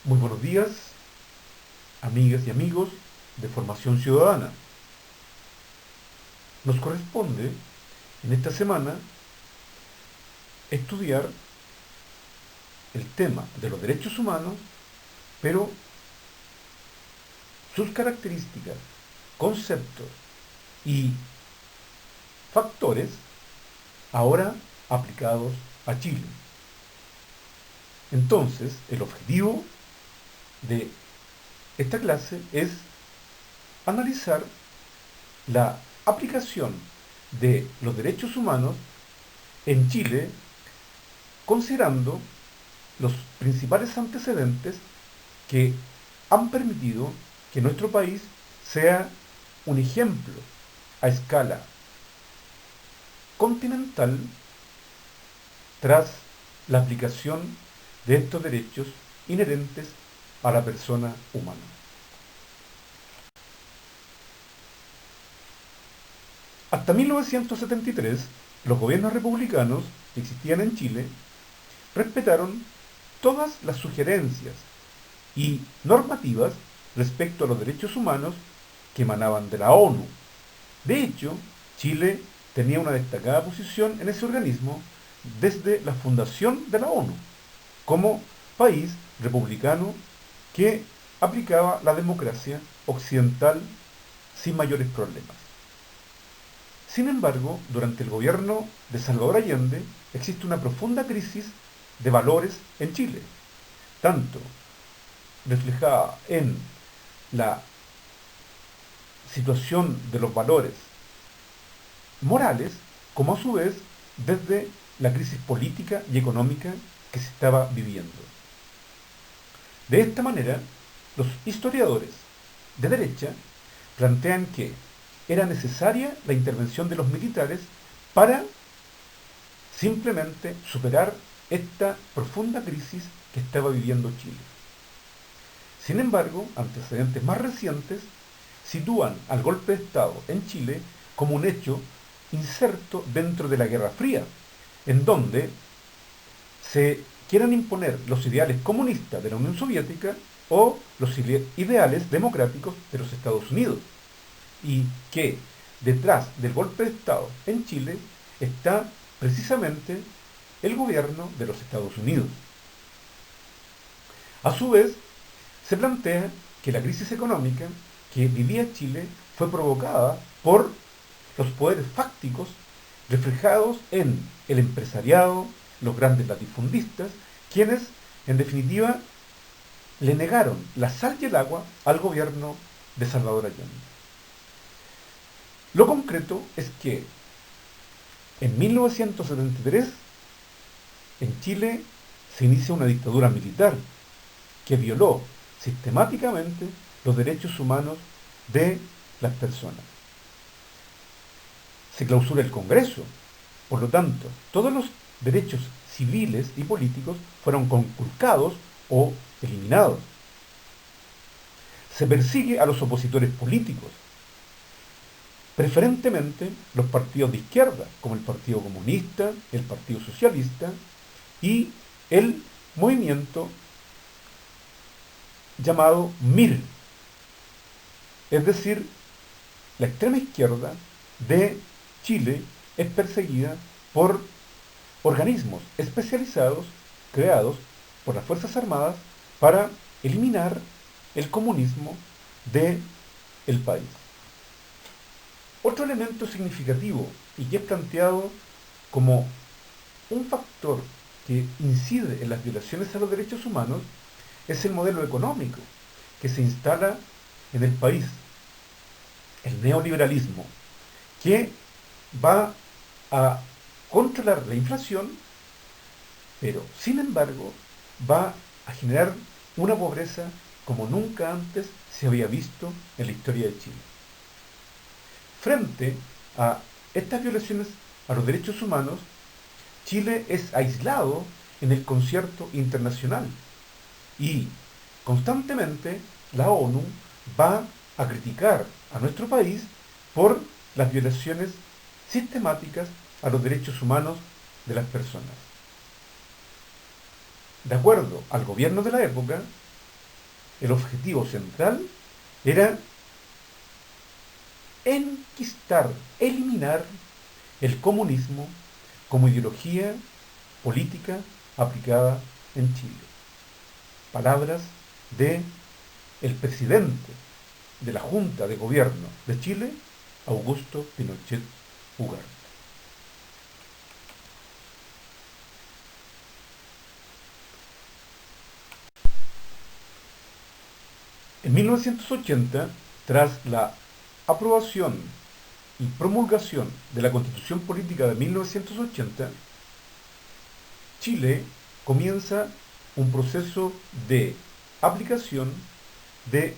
Muy buenos días, amigas y amigos de Formación Ciudadana. Nos corresponde en esta semana estudiar el tema de los derechos humanos, pero sus características, conceptos y factores ahora aplicados a Chile. Entonces, el objetivo de esta clase es analizar la aplicación de los derechos humanos en Chile considerando los principales antecedentes que han permitido que nuestro país sea un ejemplo a escala continental tras la aplicación de estos derechos inherentes a la persona humana. Hasta 1973, los gobiernos republicanos que existían en Chile respetaron todas las sugerencias y normativas respecto a los derechos humanos que emanaban de la ONU. De hecho, Chile tenía una destacada posición en ese organismo desde la fundación de la ONU, como país republicano que aplicaba la democracia occidental sin mayores problemas. Sin embargo, durante el gobierno de Salvador Allende existe una profunda crisis de valores en Chile, tanto reflejada en la situación de los valores morales, como a su vez desde la crisis política y económica que se estaba viviendo. De esta manera, los historiadores de derecha plantean que era necesaria la intervención de los militares para simplemente superar esta profunda crisis que estaba viviendo Chile. Sin embargo, antecedentes más recientes sitúan al golpe de Estado en Chile como un hecho inserto dentro de la Guerra Fría, en donde se quieran imponer los ideales comunistas de la Unión Soviética o los ideales democráticos de los Estados Unidos, y que detrás del golpe de Estado en Chile está precisamente el gobierno de los Estados Unidos. A su vez, se plantea que la crisis económica que vivía Chile fue provocada por los poderes fácticos reflejados en el empresariado, los grandes latifundistas, quienes, en definitiva, le negaron la sal y el agua al gobierno de Salvador Allende. Lo concreto es que en 1973 en Chile se inicia una dictadura militar que violó sistemáticamente los derechos humanos de las personas. Se clausura el Congreso, por lo tanto, todos los derechos civiles y políticos fueron conculcados o eliminados. Se persigue a los opositores políticos, preferentemente los partidos de izquierda, como el Partido Comunista, el Partido Socialista y el movimiento llamado MIR, es decir, la extrema izquierda de Chile es perseguida por organismos especializados creados por las Fuerzas Armadas para eliminar el comunismo del país. Otro elemento significativo y que es planteado como un factor que incide en las violaciones a los derechos humanos es el modelo económico que se instala en el país, el neoliberalismo, que va a controlar la inflación, pero sin embargo va a generar una pobreza como nunca antes se había visto en la historia de Chile. Frente a estas violaciones a los derechos humanos, Chile es aislado en el concierto internacional y constantemente la ONU va a criticar a nuestro país por las violaciones sistemáticas a los derechos humanos de las personas. De acuerdo al gobierno de la época, el objetivo central era enquistar, eliminar el comunismo como ideología política aplicada en Chile. Palabras de el presidente de la Junta de Gobierno de Chile, Augusto Pinochet Ugarte. En 1980, tras la aprobación y promulgación de la Constitución Política de 1980, Chile comienza un proceso de aplicación de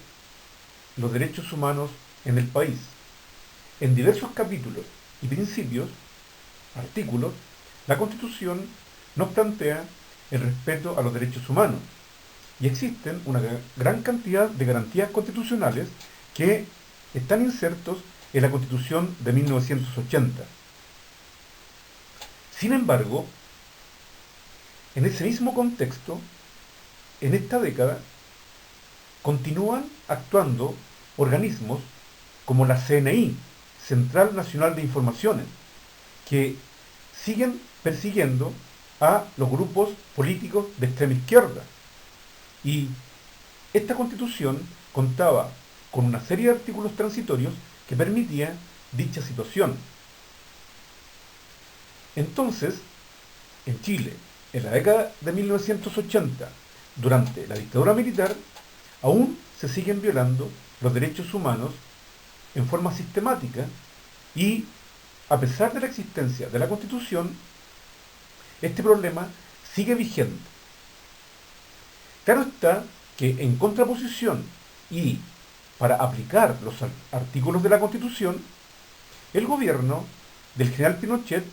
los derechos humanos en el país. En diversos capítulos y principios, artículos, la Constitución nos plantea el respeto a los derechos humanos y existen una gran cantidad de garantías constitucionales que están insertos en la Constitución de 1980. Sin embargo, en ese mismo contexto, en esta década, continúan actuando organismos como la CNI, Central Nacional de Informaciones, que siguen persiguiendo a los grupos políticos de extrema izquierda. Y esta Constitución contaba con una serie de artículos transitorios que permitía dicha situación. Entonces, en Chile, en la década de 1980, durante la dictadura militar, aún se siguen violando los derechos humanos en forma sistemática y, a pesar de la existencia de la Constitución, este problema sigue vigente. Claro está que en contraposición y para aplicar los artículos de la Constitución, el gobierno del general Pinochet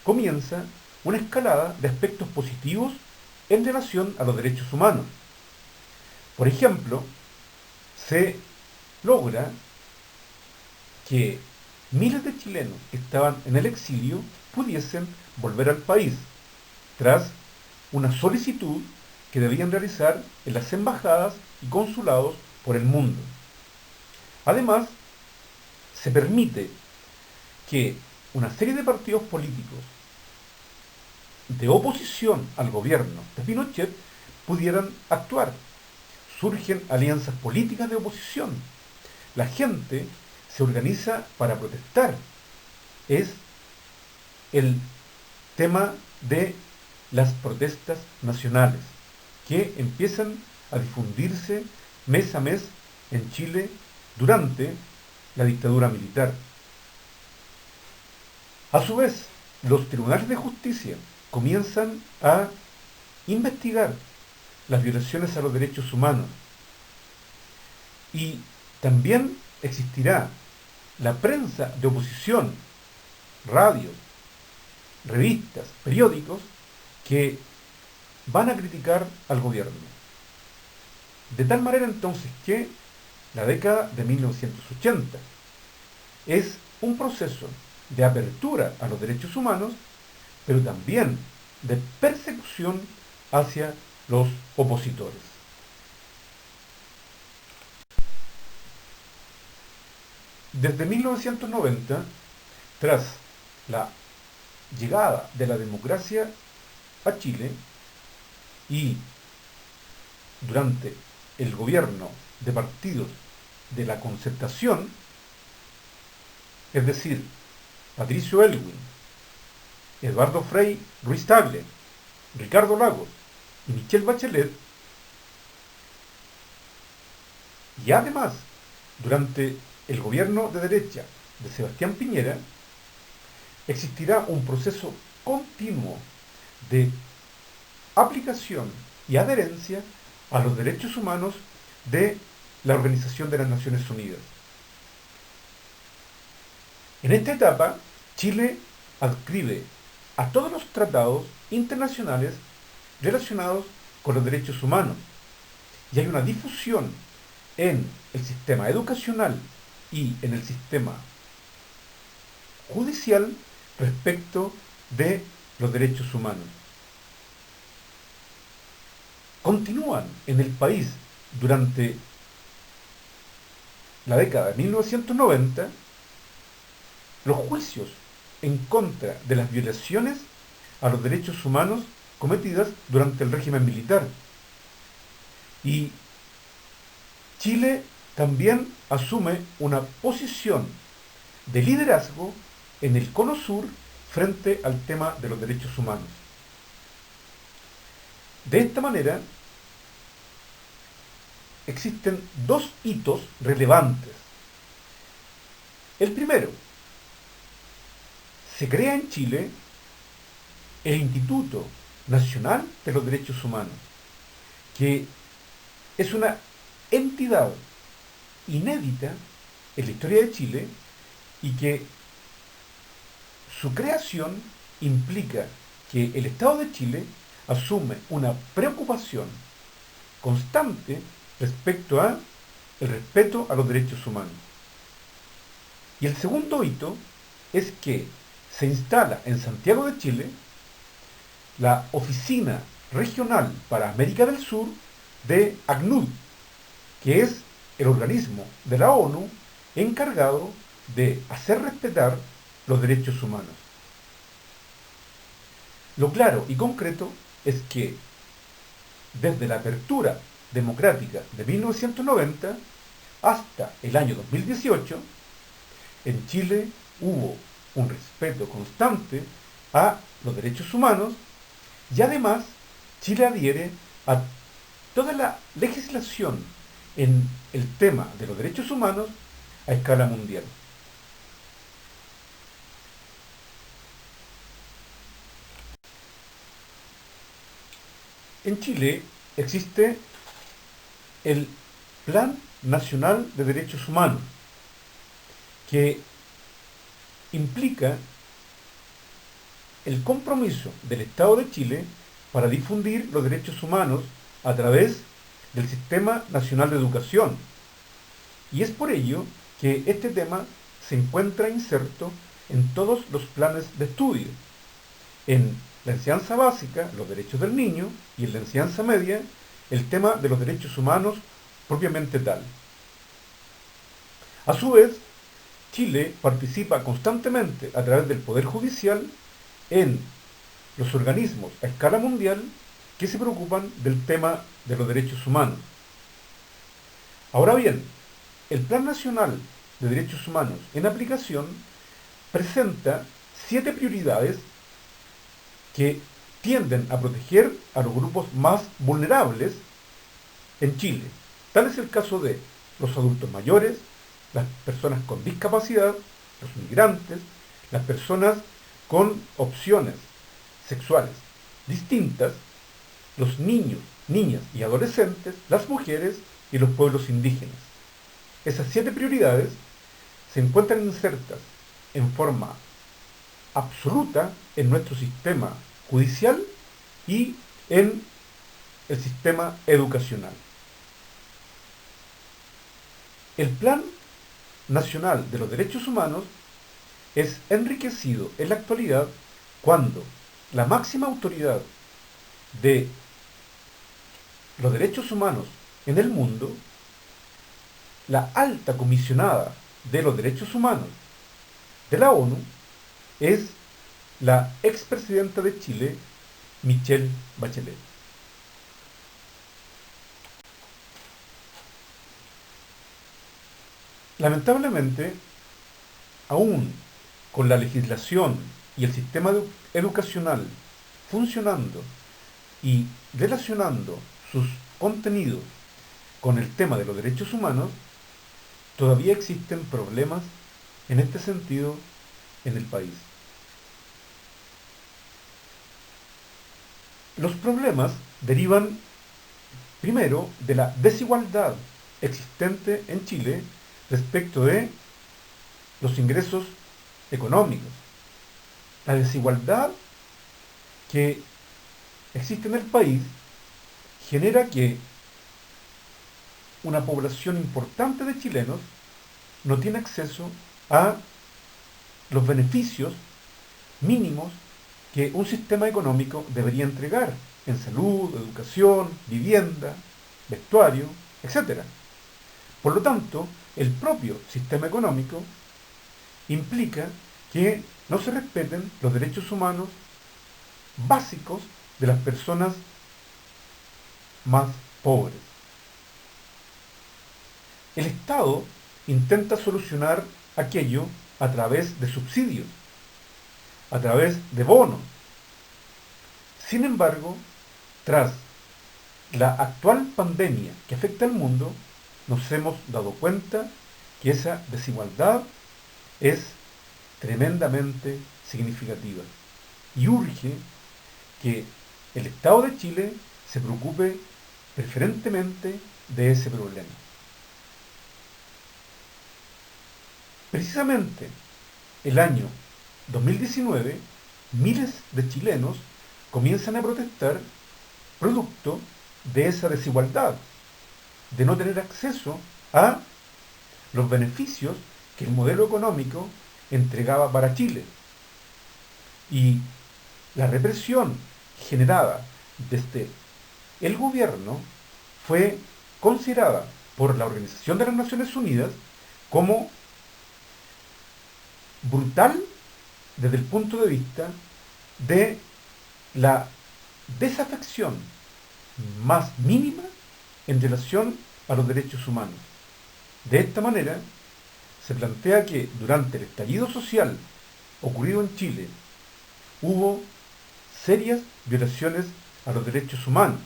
comienza una escalada de aspectos positivos en relación a los derechos humanos. Por ejemplo, se logra que miles de chilenos que estaban en el exilio pudiesen volver al país tras una solicitud que debían realizar en las embajadas y consulados por el mundo. Además, se permite que una serie de partidos políticos de oposición al gobierno de Pinochet pudieran actuar. Surgen alianzas políticas de oposición. La gente se organiza para protestar. Es el tema de las protestas nacionales que empiezan a difundirse mes a mes en Chile durante la dictadura militar. A su vez, los tribunales de justicia comienzan a investigar las violaciones a los derechos humanos y también existirá la prensa de oposición, radios, revistas, periódicos que van a criticar al gobierno. De tal manera entonces que la década de 1980 es un proceso de apertura a los derechos humanos, pero también de persecución hacia los opositores. Desde 1990, tras la llegada de la democracia a Chile y durante el gobierno de partidos de la Concertación, es decir, Patricio Aylwin, Eduardo Frei Ruiz-Tagle, Ricardo Lagos y Michelle Bachelet, y además durante el gobierno de derecha de Sebastián Piñera, existirá un proceso continuo de aplicación y adherencia a los derechos humanos de la Organización de las Naciones Unidas. En esta etapa, Chile adscribe a todos los tratados internacionales relacionados con los derechos humanos y hay una difusión en el sistema educacional y en el sistema judicial respecto de los derechos humanos. Continúan en el país durante la década de 1990, los juicios en contra de las violaciones a los derechos humanos cometidas durante el régimen militar. Y Chile también asume una posición de liderazgo en el Cono Sur frente al tema de los derechos humanos. De esta manera, existen dos hitos relevantes. El primero, se crea en Chile el Instituto Nacional de los Derechos Humanos, que es una entidad inédita en la historia de Chile y que su creación implica que el Estado de Chile asume una preocupación constante respecto a el respeto a los derechos humanos. Y el segundo hito es que se instala en Santiago de Chile la Oficina Regional para América del Sur de ACNUD, que es el organismo de la ONU encargado de hacer respetar los derechos humanos. Lo claro y concreto es que desde la apertura democrática de 1990 hasta el año 2018, en Chile hubo un respeto constante a los derechos humanos y además Chile adhiere a toda la legislación en el tema de los derechos humanos a escala mundial. En Chile existe el Plan Nacional de Derechos Humanos, que implica el compromiso del Estado de Chile para difundir los derechos humanos a través del Sistema Nacional de Educación. Y es por ello que este tema se encuentra inserto en todos los planes de estudio. En la enseñanza básica, los derechos del niño, y en la enseñanza media, el tema de los derechos humanos propiamente tal. A su vez, Chile participa constantemente a través del Poder Judicial en los organismos a escala mundial que se preocupan del tema de los derechos humanos. Ahora bien, el Plan Nacional de Derechos Humanos en aplicación presenta 7 prioridades que tienden a proteger a los grupos más vulnerables en Chile. Tal es el caso de los adultos mayores, las personas con discapacidad, los migrantes, las personas con opciones sexuales distintas, los niños, niñas y adolescentes, las mujeres y los pueblos indígenas. Esas 7 prioridades se encuentran insertas en forma absoluta en nuestro sistema judicial y en el sistema educacional. El Plan Nacional de los Derechos Humanos es enriquecido en la actualidad cuando la máxima autoridad de los derechos humanos en el mundo, la alta comisionada de los derechos humanos de la ONU, es la expresidenta de Chile, Michelle Bachelet. Lamentablemente, aún con la legislación y el sistema educacional funcionando y relacionando sus contenidos con el tema de los derechos humanos, todavía existen problemas en este sentido en el país. Los problemas derivan primero de la desigualdad existente en Chile respecto de los ingresos económicos. La desigualdad que existe en el país genera que una población importante de chilenos no tiene acceso a los beneficios mínimos que un sistema económico debería entregar en salud, educación, vivienda, vestuario, etc. Por lo tanto, el propio sistema económico implica que no se respeten los derechos humanos básicos de las personas más pobres. El Estado intenta solucionar aquello a través de subsidios, a través de bonos. Sin embargo, tras la actual pandemia que afecta al mundo, nos hemos dado cuenta que esa desigualdad es tremendamente significativa y urge que el Estado de Chile se preocupe preferentemente de ese problema. Precisamente el año 2019, miles de chilenos comienzan a protestar producto de esa desigualdad, de no tener acceso a los beneficios que el modelo económico entregaba para Chile. Y la represión generada desde el gobierno fue considerada por la Organización de las Naciones Unidas como brutal desde el punto de vista de la desafección más mínima en relación a los derechos humanos. De esta manera, se plantea que durante el estallido social ocurrido en Chile hubo serias violaciones a los derechos humanos.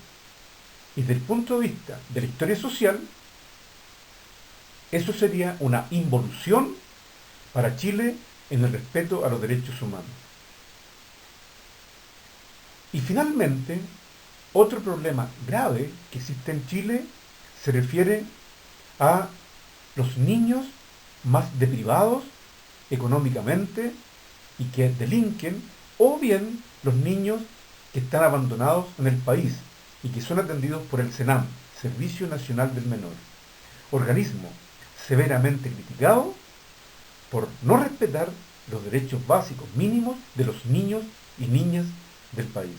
Y desde el punto de vista de la historia social, eso sería una involución para Chile en el respeto a los derechos humanos. Y finalmente, otro problema grave que existe en Chile se refiere a los niños más deprivados económicamente y que delinquen, o bien los niños que están abandonados en el país y que son atendidos por el SENAM, Servicio Nacional del Menor, organismo severamente criticado por no respetar los derechos básicos mínimos de los niños y niñas del país.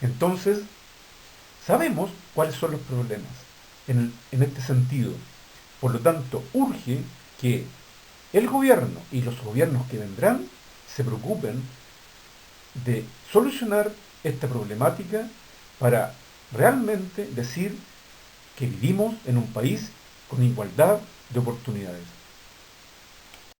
Entonces, sabemos cuáles son los problemas en este sentido. Por lo tanto, urge que el gobierno y los gobiernos que vendrán se preocupen de solucionar esta problemática para realmente decir que vivimos en un país con igualdad de oportunidades.